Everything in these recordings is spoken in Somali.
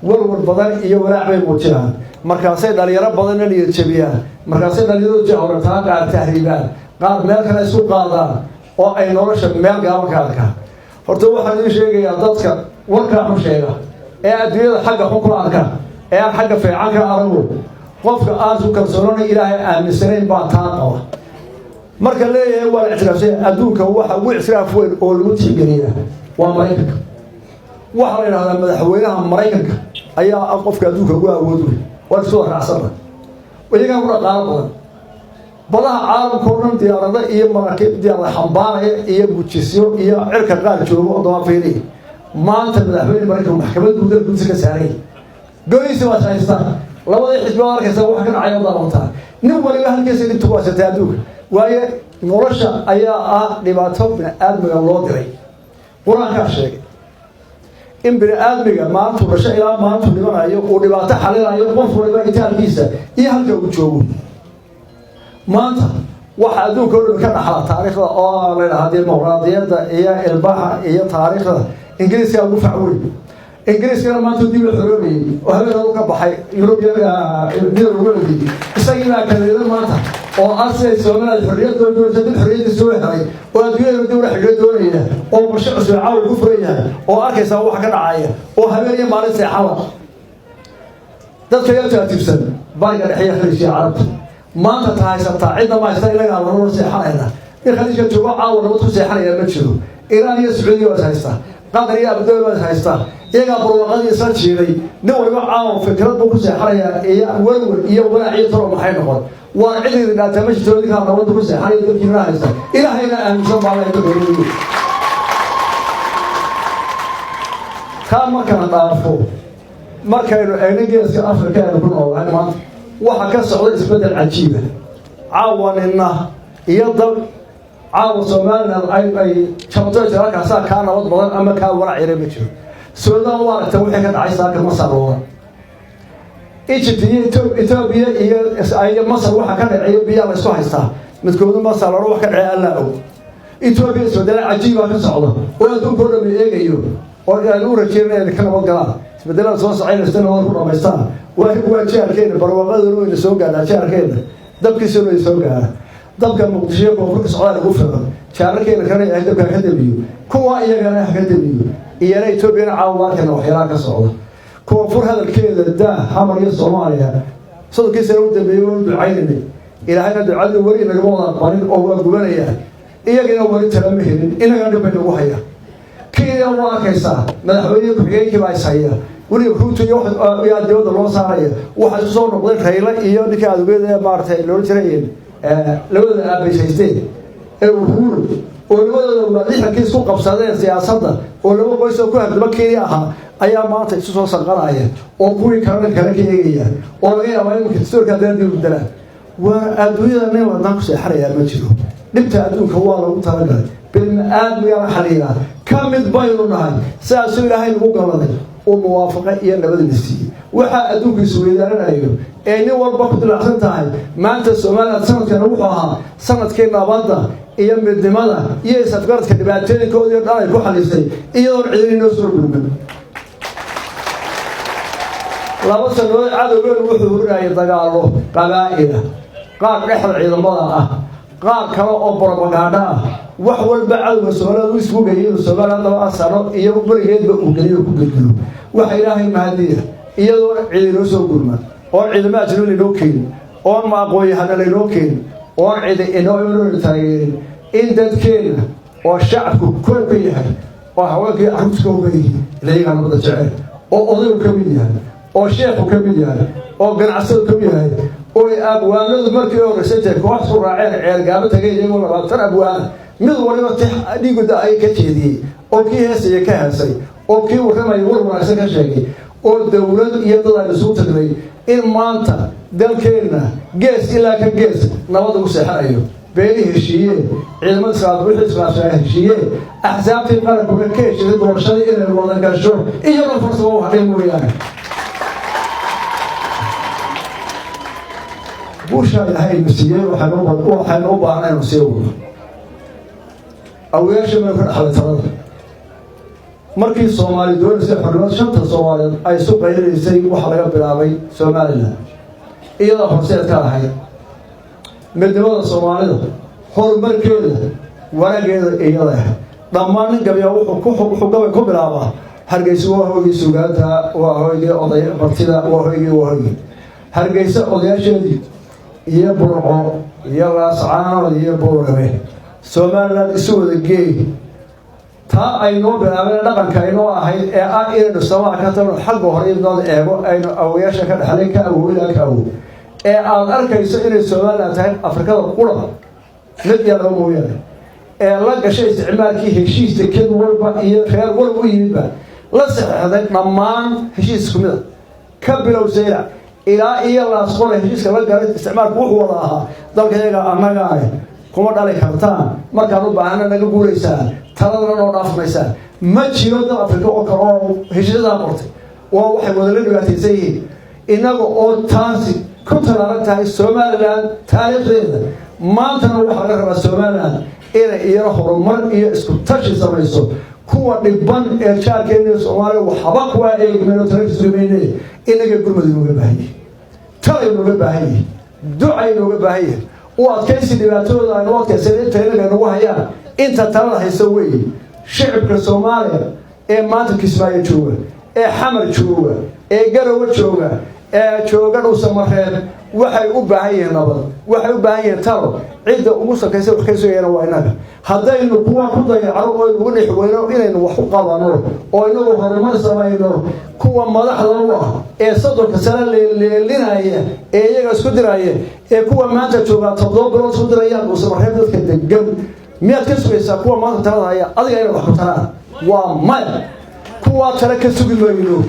warwar badan iyo walaac bay muujiyaan markaasay dhalinyaro badanna niyad jabiyaan markaasay dhalinyaradu jahortaa qaar tahriibaan qaar meel kale isku qaadaan oo ay nolosha meel gaaban ka arkaan horta waxaan idin sheegayaa dadka warkaa xun sheega ee adduunyada xagga xun ku arka ee aan xagga fiican ka arago qofka aan su kalsoonana ilaahay aaminsanayn baa taa qaba marka leeyahay waa ictiraafsan adduunka waxa ugu ictiraaf weyn oo lagu tixgeliya waa Mareykanka waxa la yiraahdaa madaxweynaha Mareykanka ayaa qofka adduunka ugu awood weyn waa soo raacsan wajiga ku dhaqaalo badan caalamka oo dhan diyaarada iyo maraakiib diyaarada xambaaraya iyo gujisyo iyo cirka qaar joogo oo dawaafiiri maanta madaxweynaha Mareykanka maxkamadda gudaha ka saaray go'aysi waa haystaan labada xisbi arkaysa waxa ka dhacay waddanka nin waliba halkiisa inta ku waasatay adduunka waaye nolosha ayaa dhibaato bini'aadmiga loo diray quraanka sheegay in bini'aadmiga maanta dhasha ilaa maanta dhibanayo oo dhibaato xalinayo qof waliba intaalkiisa iyo halka uu joogo maanta waxa adduunka oo dhan ka dhaxla taariikhda oo la yiraahdo dimuqraadiyadda iyo ilbaha iyo taariikhda ingiriiska ugu facweyn ingiriiska maanta dib loo xoroobay oo habeen ka baxay Yurubiyaga dibadii isagina kaleedo maanta oo asay Soomaaliya xorriyadda doonaysa xorriyadda soo helay oo adduunyada dib u xidhay doonaya oo bulsho cusub caaw ku furaya oo arkaysa wax ka dhacaya oo habeen iyo maalin seexala dadka ayaa taatibsan bariga dhexe xiriirka carabta maanta tahaysata cidna ma haysta ilaga loo seexanayna in khaliijka joogo caaw lagu seexanaya ma jiro Iran iyo Sacuudiga waa haysta qatar iyo Abu Dhabi waa haysta iyaga barwaaqadii soo jiiray nin waliba caaw fikrad buu ku seexanaya iyo walwal iyo walaaciyo toro maxay noqon waa cidii dhaata ma jirto idinka nabadda ku seexanaya dadkiina haysta ilaahayna aaminsan baa la yidhi kama kana dhaafo markaynu eegno geeska Afrika ee ku noolahay maanta waxa ka socda isbedel cajiib ah caawanina iyo dal caawa Soomaaliland ay jabtay halkaas ka nabad badan ama ka warac yare ma jiro Suudaan waa aragtay wixii ka dhacay saaka Masar oo Egypt iyo Ethiopia iyo Masar waxa ka dhacay biyo la isku haystaa midkood Masar wax ka dhacay Allah oo Ethiopia isbedel cajiib ah ka socda oo adduunka oo dhan eegayo oo aan u rajeynaa in ka nabad galaan isbedelada soo socda oo ku dhameystaan waa jeerkeena barwaaqada inuu soo gaadho jeerkeena dabkiisa inuu soo gaadho dabka muqdisho oo ku socda ugu filan jeerkeena kana ay dabka ka dabiyo kuwa iyagana ka dabiyo iyana Ethiopia caawaadkan waxyaalaha ka socda kuwa fur hadalkeeda daa hamar iyo Soomaaliya sadkiisa uu dambeeyo oo ducaynay ilaahayna ducada wari laga wada qarin oo waa gubanaya iyagana wari talama helin inaga dhibay ugu haya kii waa kaysa madaxweynaha ku-xigeenka baa isaya wali ruutu iyo dawladda loo saaraya waxa soo noqday Raila iyo ninka adugeeda maartay loo jiray labada aabayshaysteen ee Uhuru oo labadooda lixankii isku qabsadeen siyaasadda oo laba qoys oo ku hadlaba kii ahaa ayaa maanta isu soo sanqanaya oo kuwii kale ka eegaya oo laga yaabaa in kistoorka dadii u dalaa waa adduunyada nin wadan ku seexanaya ma jiro dhibta adduunka waa lagu talagalay bini'aadmiga xaliya kamid baynu nahay saas ilaahay ugu galaday oo muwaafaqo iyo nabad nafsi waxa adduunka isweydanayo ee nin walba ku dilacsan tahay maanta Soomaaliya sanadkan wuxuu ahaa sanadkii nabadda iyo midnimada iyo isafgaradka dhibaatooyinkooda iyo dhalay ku xalisay iyadoo ciidan soo gudbin laba sano cadawgeedu wuxuu hurayay dagaalo qabaa'ila qaar dhexda ciidamada ah qaar kale oo propaganda ah wax walba cadawga Soomaaliya isku geeyay Soomaaliya laba sano iyo barigeedba uu geliyo ku gudbiyo waxa ilaahay mahadiya iyadoo ciidan soo gudbin oo ciidamada ajnabi loo keenay oo ma aqoon hadal loo keenay oo ciidan inoo taageerin in dadkeena oo shacabku kor ka yahay oo haweenkii arrinta uga yihiin leeyahay nabad jecel oo odayu ka mid yahay oo sheekhu ka mid yahay oo ganacsado ka mid yahay oo abwaanadu markii oo research koox soo raaceen ceelgaabo tagay iyagoo labaatan abwaan mid waliba dhiigooda ay ka jeediyay oo kii heesay ka heesay oo kii warramay wanaagsan ka sheegay oo dawlad iyo dad ay soo tagnay in maanta dalkeena gees ilaa ka gees nabad ugu seexanayo beeli heshiiyeen ciidamada saad wixii islaashay heshiiyeen axsaabtii qaranku ka heshiiyay doorashadii inay wada gasho iyo fursado wax ay mooyaan buusha ilaahay masiiyay waxaan u baahnaa inuu sii wado aweesha ma ka dhaxlay talada markii Soomaali doonaysay xornimada shanta Soomaaliyeed ay soo qaylineysay waxa laga bilaabay Soomaaliland iyadoo horseed ka ahayd midnimada Soomaalida horumarkeeda wanaaggeeda iyada ah dhammaan gabiya wuxuu gabay ku bilaabaa Hargeysa waa hooyay suugaanta waa hooyay oday martida waa hooyay Hargeysa odayaasheedii iyo burco iyo laascaanood iyo boorame Soomaaliland isu wada geey taa ay noo bilaabeen dhaqanka ay noo ahayd ee ah inaynu Soomaali ka tagno xagga hore inoo eego aynu awooyaasha ka dhaxlay ka awoodaan ka awood ee aad arkayso inay Soomaaliland tahay Afrikada qura mid yar oo mooyaan ee la gashay isticmaalkii heshiiska kid walba iyo reer walba u yimidba la saxaday dhammaan heshiisku mid ka bilowsayna ilaa iyo la soo heshiiska la galay isticmaalku wuxuu wada ahaa dalkayga annaga ah kuma dhalay kartaan markaan u baahana naga guuleysaan taladana noo dhaafmaysaa ma jiro dal Afrika oo kale oo heshiisyada qortay waa waxay wada la dhibaataysan yihiin inaga oo taasi ku talaarantahay Soomaaliland taariikhdeeda maantana waxa laga rabaa Soomaaliland inay iyana horumar iyo isku tashi samayso kuwa dhibban ee jaarkeena Soomaaliya waxba ku ay meelo tartiibinay inaga gurmadu uga baahay talay uga baahay ducay uga baahay oo adkaysi dhibaatooda ay waqti sanadteena nagu hayaan inta talada hayso weey shacabka Soomaaliya ee maanta Kismaayo jooga ee Xamar jooga ee Garowe jooga ee jooga u samareen waxay u baahan yihiin nabad waxay u baahan yihiin talo cid ugu sakaysa wax ka soo yeelan waa inaga hadaynu kuwa ku dayacro oo ugu dhixweyno inaynu wax u qaadano oo inagu horumar sameeyno kuwa madaxda u ah ee sadorka sare leelinaya ee iyaga isku diraya ee kuwa maanta jooga 7 bilood isku dirayaan oo samareen dadka degan miyaad ka sugaysaa kuwa maanta talada haya adiga inay wax ku taraan waa maya kuwa tala ka sugi mayno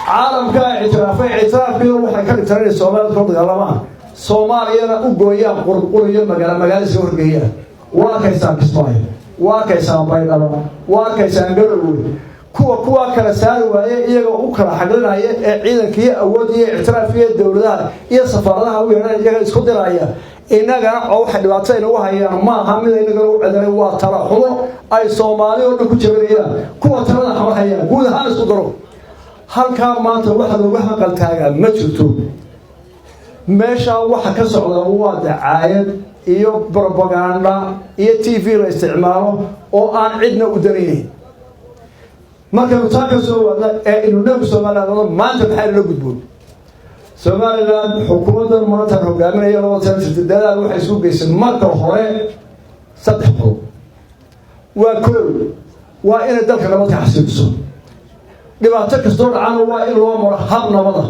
caalamka اعترافي waxay ka dhigtaan Soomaaliya oo dagaalama Soomaaliyana u gooyaan qurquriyo magaalo soo horgeeyaan waa kaysaan Kismaayo waa kaysaan Baydhabo waa kaysaan Garowe kuwa kala saar waaye iyaga u kala xaglinaya ee ciidankii awood iyo اعترافية dawladaha iyo safaaradaha u yeeranaya iyaga isku diraya inaga oo waxa dhibaato u hayaan ma aha mid inaga u cedelay waa tala xumo ay Soomaaliya oo ku jabirayaan kuwa talada hayaan guud ahaan isku daro halka maanta waxa lagu xaqal taagan ma jirto meesha waxa ka socda waa dacaayad iyo propaganda iyo TV la isticmaalo oo aan cidna u dareeyin marka utaaka soo wada ee inuu nabi Soomaaliland maanta maxay la gudboon Soomaaliland xukuumadda maanta hogaaminaya loo taasirtay waxay soo geysay marka hore saddex qodob waa in dalka nabad ka xasiiso dhibaato kastoo dhacana waa in loo maro hab nabada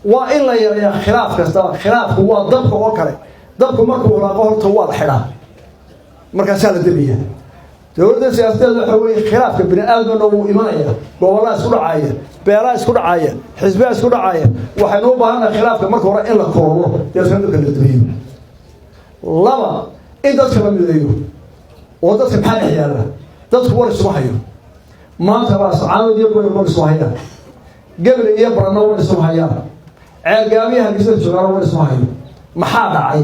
waa in la yareeyo khilaaf kasta khilaafku waa dabka oo kale dabku markuu walaaqo horta waa la xidhaa markaas la dabiya dawladda siyaasadeed waxa weeye khilaafka bini'aadamna uu imanaya gobolada isku dhacaya beelaha isku dhacaya xisbiga isku dhacaya waxaynu u baahannahay khilaafka marka hore in la koobo dadka la dabiyo laba in dadka la mideeyo oo dadka maxaa yaala dadku war isku hayo maanta waa saacado iyo goor isku hayaan gabadh iyo barano war isku hayaan ceelgaamiyaha gisada joogaan war isku hayo maxaa dhacay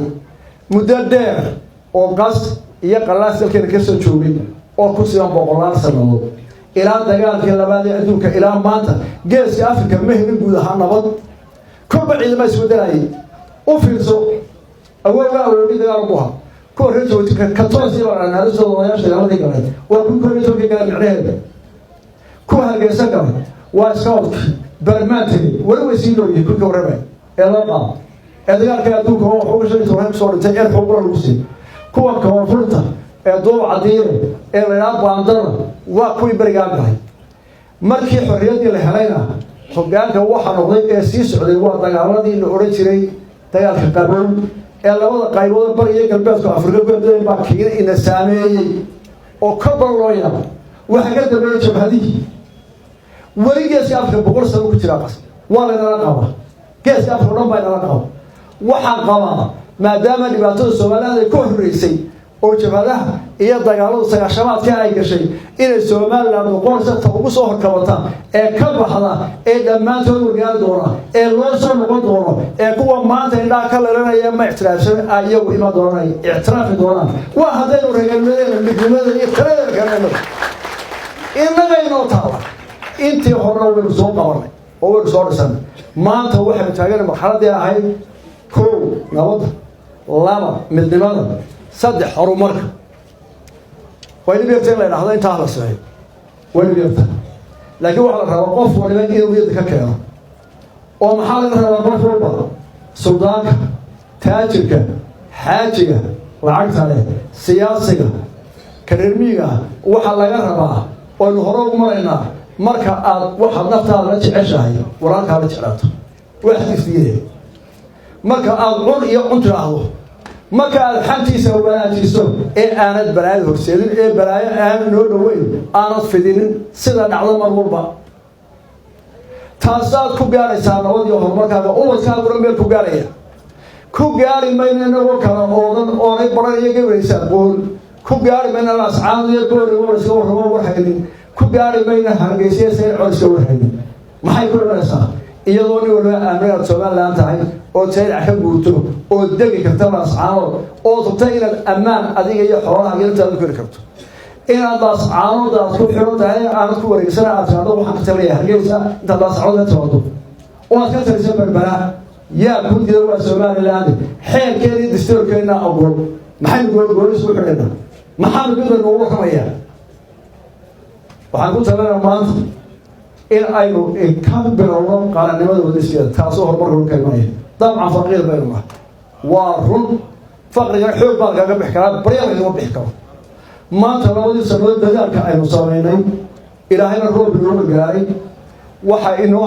muddo dheer oo gas iyo qalaas dalkeena ka soo joogay oo ku sidan boqolaal sanadood ilaa dagaalkii labaad ee adduunka ilaa maanta geeska Afrika ma helin guud ahaan nabad koob ciidamo isku daray u fiirso awoodii dagaal ku ha كوريتو كتوسي ولا نارسو ولا شيء ما تقول وكوريتو كذا معرفة كوها جسكم واسكوت برماتي ولا وسيلو يكون كوربا إلا إذا قال كأدوك هو حوش يتوهم صورة تجار فوق الوسي كوا كوافرتا دو عدير إلا باندر وكوي برجعها markii xorriyadii la helayna hoggaanka waxa noqday ee sii socday waa dagaaladii la oran jiray dagaalka qabow ee labada qaybood bariga galbeedka Afrika gudaheeda baa kiina ina saameeyay oo ka balooya waxa ka dambeeyay jabhadii warigeesi Afrika boqol sano ku jira qas waa la qaba geeska Afrika dhan baa la qaba waxa qaba maadaama dhibaatada Soomaaliyeed ay ku horeysay oo jabhadaha iyo dagaalada sagaashamaadka ay gashay inay Soomaaliland qorsata ugu soo horkabata ee ka baxda ee dhamaantood wargaal doona ee loo soo noqon doono ee kuwa maanta indhaha ka leelanaya ma ixtiraafsan ayagu ima doonay ixtiraafi doonaan waa hadaynu reegalmeedeen midnimada iyo talada kalena إننا ينوتها أنت هرنا ورسول قبرنا ورسول سنة ما أنت واحد تاجر مرحلة دي هاي كو نبض لما من لماذا صدق حرمك وين بيفتح لنا هذا انتهى الصحيح وين بيفتح لكن واحد رباقف ولا بين إيده ويدك كذا ومحل رباقف ربا سودانك تاجرك حاجك وعكس عليه سياسيك كرميك وحل ربا ونهرب مرينا مركا واحد نفتح رجع عشاي وراك هذا جراته واحد يفيده marka aad cun iyo cuntaado marka aad xantiisa wanaajiyso aanad balaad horseedin balaayo aan noo dhaweyn aanad fidinin sida dhacdo mar walba taasaad ku gaaraysaa nabad iyo horumarkaaga ubadkaaga meel ku gaaraya ku gaari mayna kala oodan oonay baran iyo gabaysaa qool ku gaari mayna ascaad iyo goor iyo iska warramo warhaynin ku gaari mayna hargeysa say codso warhaynin maxay ku leedahay iyadoo ni wala aamina Soomaaliland tahay oo sayid ka guurto oo degi karta ascaanood oo tubtay inaad ammaan adiga iyo xoolaha geeltaada ku karto inaad ascaanood aad ku xiran tahay aad ku wareegsana aad taado waxaan ka taliyay hargeysa inta ascaanood taado oo aad ka taliso barbara yaa ku diiday waa Soomaaliland xeelkeedii dastuurkeena awgol maxay gool soo xirayna maxaa midna ugu kamaya waxaan ku talinayaa maanta إن أينو إن كان بالله قال أن ما وديسيا تاسوه مرة كلمة طبعا فقير بينهم وارون فقر يحب بعض قبل حكايات بريء اللي بيحكوا ما ترى ودي سنود دجال كأي مصابين إلى هنا الروب الجاي وحينه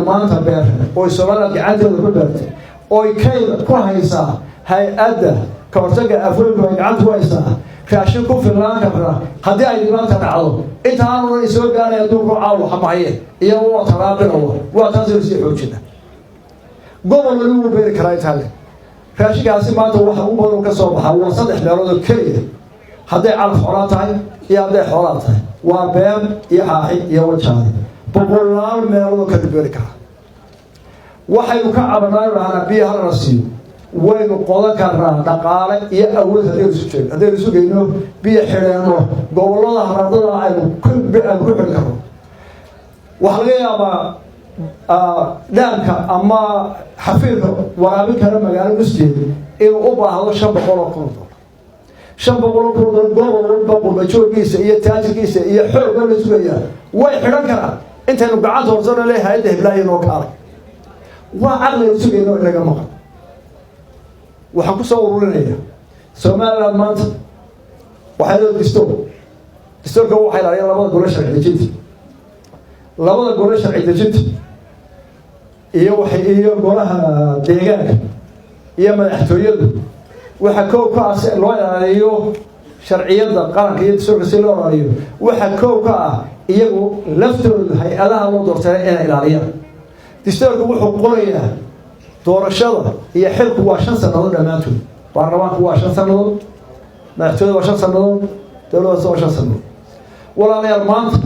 ما تبيه ويسوالك عنده الربط ويكيل كويسة هاي أدى كورتجا أفريقيا ويعنده كويسة كاشيكو في الان كبره هدي اي ديبان تدعو انت هانو سو غان يدو عاو حمايه iyo waa talaabino waa taasir si xoojina gobol lagu beeri karay taale raashigaasi maanta waxa uu badan ka soo baxay waa saddex meelood kaliya haday calaf xoolaa tahay iyo haday xoolaa tahay waa been iyo xaaxi iyo wajaade boqolaal meelood ka beeri kara waxay ka cabanayaan biyaha la siiyo waynu qodan karnaa dhaqaale iyo awood haddii isu geyno biyo xidheeno gobollada haradada aynu ku xidhi karno waxaa laga yaabaa dhaanka ama xafiirka waraabin kara magaalo nusjeeda inuu u baahdo 500 kun gobol walba qurba-jooggiisa iyo taajirkiisa iyo xoogga la sugaya way xidhan karaan intaynu gacanta horsana leeyahay hay'adda hiblaayo noo kaalay waa caqliga sugayno inaga maqan waxaan ku soo ururinayaa Soomaaliland maanta waxay loo distoorka waxay ilaaliyeen labada gole sharci dejinta iyo golaha deegaanka iyo madaxtooyadu waxa koob ka ah loo ilaaliyo sharciyada qaranka iyo distoorka si loo ilaaliyo waxa koob ka ah iyagu laftooda hay'adaha loo doortay inay ilaaliyaan distoorku wuxuu qorayaa doorashada iyo xilku waa 5 sanadood dhamaantood baarlamaanku waa 5 sanadood madaxtooyadu waa 5 sanadood dawladdu waa 5 sanadood walaalayaal maanta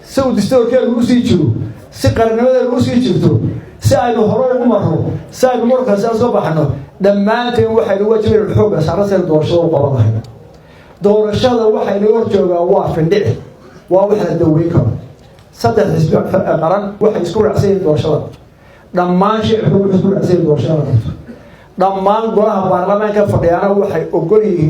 si uu distoorkeenu u sii jiro si qarnimadeenu u sii jirto si aynu hore ugu marro si aynu markaas soo baxno dhammaanteen waxaynu wajibayn xooga saaraysan doorashada u qabanahay doorashada waxaynu hor joogaa waa findhic waa wax la daweyn karo saddex xisbi qaran waxay isku raacsan doorashada dhammaan shicibku wuxuu isku raacsan doorashada dhammaan golaha baarlamaanka fadhiyana waxay ogol yihiin